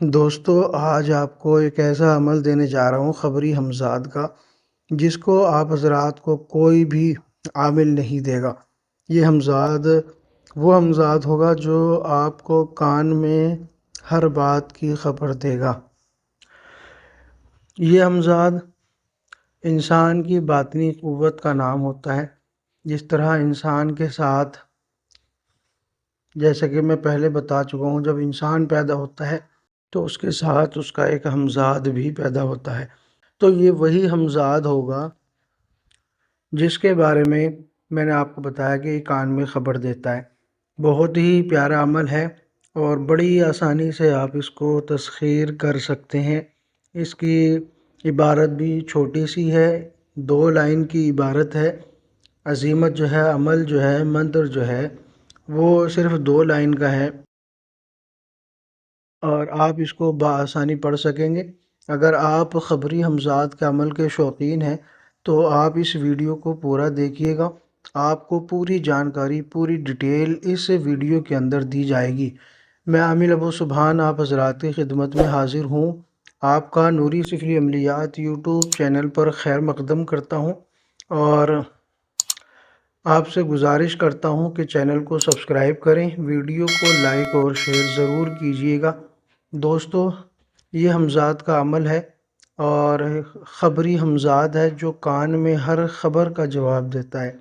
دوستو، آج آپ کو ایک ایسا عمل دینے جا رہا ہوں خبری ہمزاد کا، جس کو آپ حضرات کو کوئی بھی عامل نہیں دے گا۔ یہ ہمزاد وہ ہمزاد ہوگا جو آپ کو کان میں ہر بات کی خبر دے گا۔ یہ ہمزاد انسان کی باطنی قوت کا نام ہوتا ہے۔ جس طرح انسان کے ساتھ، جیسا کہ میں پہلے بتا چکا ہوں، جب انسان پیدا ہوتا ہے تو اس کے ساتھ اس کا ایک ہمزاد بھی پیدا ہوتا ہے۔ تو یہ وہی ہمزاد ہوگا جس کے بارے میں نے آپ کو بتایا کہ یہ کان میں خبر دیتا ہے۔ بہت ہی پیارا عمل ہے اور بڑی آسانی سے آپ اس کو تسخیر کر سکتے ہیں۔ اس کی عبارت بھی چھوٹی سی ہے، 2 لائن کی عبارت ہے۔ عزیمت جو ہے، عمل جو ہے، منتر جو ہے، وہ صرف 2 لائن کا ہے اور آپ اس کو بآسانی پڑھ سکیں گے۔ اگر آپ خبری ہمزاد کے عمل کے شوقین ہیں تو آپ اس ویڈیو کو پورا دیکھیے گا۔ آپ کو پوری جانکاری، پوری ڈیٹیل اس ویڈیو کے اندر دی جائے گی۔ میں عامل ابو سبحان آپ حضرات کی خدمت میں حاضر ہوں۔ آپ کا نوری سفری عملیات یوٹیوب چینل پر خیر مقدم کرتا ہوں اور آپ سے گزارش کرتا ہوں کہ چینل کو سبسکرائب کریں، ویڈیو کو لائک اور شیئر ضرور کیجیے گا۔ دوستو، یہ ہمزاد کا عمل ہے اور خبری ہمزاد ہے جو کان میں ہر خبر کا جواب دیتا ہے۔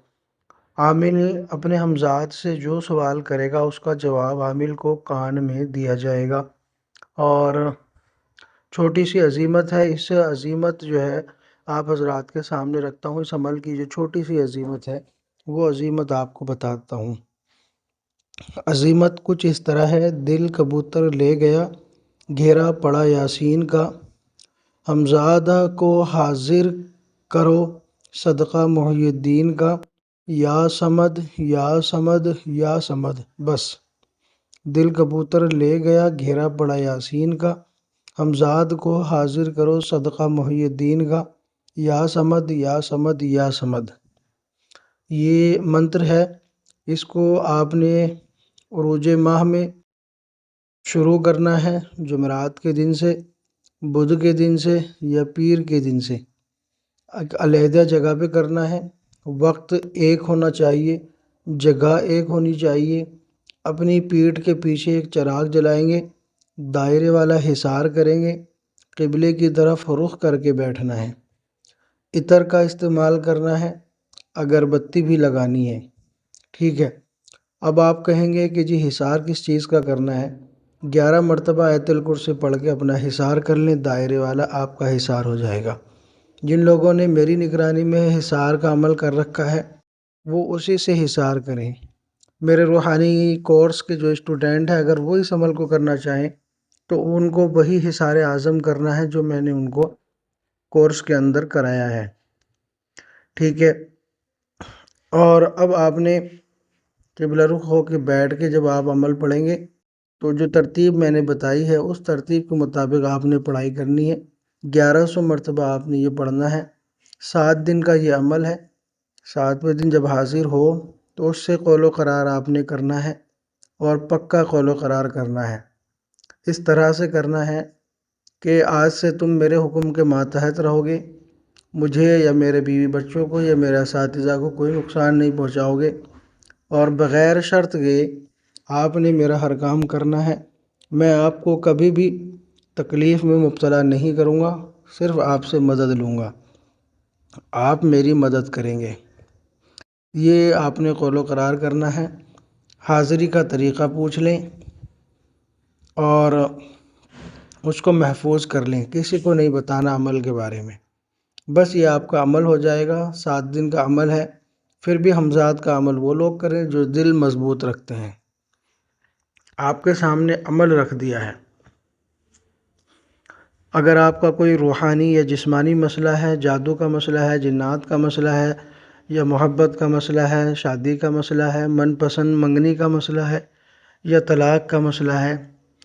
عامل اپنے ہمزاد سے جو سوال کرے گا اس کا جواب عامل کو کان میں دیا جائے گا۔ اور چھوٹی سی عزیمت ہے، اس عزیمت جو ہے آپ حضرات کے سامنے رکھتا ہوں۔ اس عمل کی جو چھوٹی سی عزیمت ہے وہ عزیمت آپ کو بتاتا ہوں۔ عزیمت کچھ اس طرح ہے: دل کبوتر لے گیا، گھیرا پڑا یاسین کا، ہمزادہ کو حاضر کرو صدقہ محی الدین کا، یا صمد یا صمد یا صمد۔ بس، دل کبوتر لے گیا، گھیرا پڑا یاسین کا، ہمزاد کو حاضر کرو صدقہ محی الدین کا، یا صمد یا صمد یا صمد۔ یہ منتر ہے، اس کو آپ نے عروج ماہ میں شروع کرنا ہے، جمعرات کے دن سے، بدھ کے دن سے یا پیر کے دن سے۔ علیحدہ جگہ پہ کرنا ہے، وقت ایک ہونا چاہیے، جگہ ایک ہونی چاہیے۔ اپنی پیٹھ کے پیچھے ایک چراغ جلائیں گے، دائرے والا حصار کریں گے، قبلے کی طرف رخ کر کے بیٹھنا ہے۔ عطر کا استعمال کرنا ہے، اگربتی بھی لگانی ہے، ٹھیک ہے۔ اب آپ کہیں گے کہ جی حصار کس چیز کا کرنا ہے؟ 11 مرتبہ آیت الکرسی پڑھ کے اپنا حصار کر لیں، دائرے والا آپ کا حصار ہو جائے گا۔ جن لوگوں نے میری نگرانی میں حصار کا عمل کر رکھا ہے وہ اسی سے حصار کریں۔ میرے روحانی کورس کے جو اسٹوڈنٹ ہیں اگر وہ اس عمل کو کرنا چاہیں تو ان کو وہی حصار اعظم کرنا ہے جو میں نے ان کو کورس کے اندر کرایا ہے، ٹھیک ہے۔ اور اب آپ نے قبلہ رخ ہو کے بیٹھ کے جب آپ عمل پڑھیں گے تو جو ترتیب میں نے بتائی ہے اس ترتیب کے مطابق آپ نے پڑھائی کرنی ہے۔ 1100 مرتبہ آپ نے یہ پڑھنا ہے۔ 7 دن کا یہ عمل ہے۔ 7ویں دن جب حاضر ہو تو اس سے قول و قرار آپ نے کرنا ہے اور پکا قول و قرار کرنا ہے۔ اس طرح سے کرنا ہے کہ آج سے تم میرے حکم کے ماتحت رہو گے، مجھے یا میرے بیوی بچوں کو یا میرے اساتذہ کو کوئی نقصان نہیں پہنچاؤ گے، اور بغیر شرط کے آپ نے میرا ہر کام کرنا ہے۔ میں آپ کو کبھی بھی تکلیف میں مبتلا نہیں کروں گا، صرف آپ سے مدد لوں گا، آپ میری مدد کریں گے۔ یہ آپ نے قول و قرار کرنا ہے۔ حاضری کا طریقہ پوچھ لیں اور اس کو محفوظ کر لیں، کسی کو نہیں بتانا عمل کے بارے میں۔ بس یہ آپ کا عمل ہو جائے گا۔ 7 دن کا عمل ہے۔ پھر بھی ہمزاد کا عمل وہ لوگ کریں جو دل مضبوط رکھتے ہیں۔ آپ کے سامنے عمل رکھ دیا ہے۔ اگر آپ کا کوئی روحانی یا جسمانی مسئلہ ہے، جادو کا مسئلہ ہے، جنات کا مسئلہ ہے، یا محبت کا مسئلہ ہے، شادی کا مسئلہ ہے، من پسند منگنی کا مسئلہ ہے، یا طلاق کا مسئلہ ہے،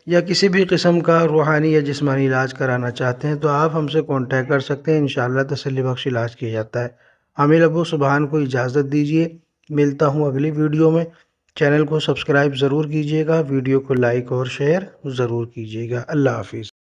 یا کسی بھی قسم کا روحانی یا جسمانی علاج کرانا چاہتے ہیں تو آپ ہم سے کانٹیکٹ کر سکتے ہیں۔ انشاءاللہ تسلی بخش علاج کیا جاتا ہے۔ عامل ابو سبحان کو اجازت دیجیے، ملتا ہوں اگلی ویڈیو میں۔ چینل کو سبسکرائب ضرور کیجیے گا، ویڈیو کو لائک اور شیئر ضرور کیجیے گا۔ اللہ حافظ۔